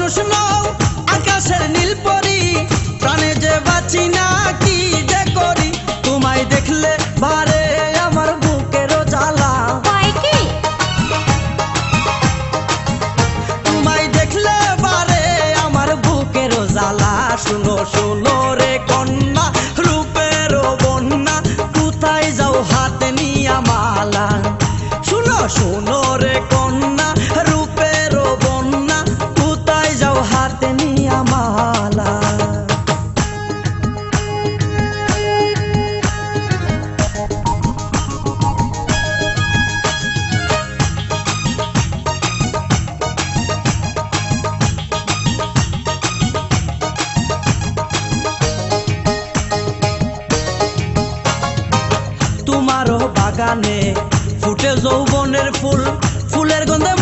মানুষ নও আকাশের নীল পরি, প্রাণে যে বাঁচি না কি যে করি, তোমায় দেখলে বারে আমার বুকেরও জ্বালা। তোমায় দেখলে বারে আমার বুকেরও জ্বালা। শুনো শুনো রে কন্যা রূপেরও বন্যা, কোথায় যাও হাতে নিয়া মালা। শুনো শুনো রে কন্যা রূপেরও বন্যা, কোথায় যাও হাতে নিয়া মালা। তোমারও বাগানে ফুটে যৌবনের ফুল, ফুলের গন্ধে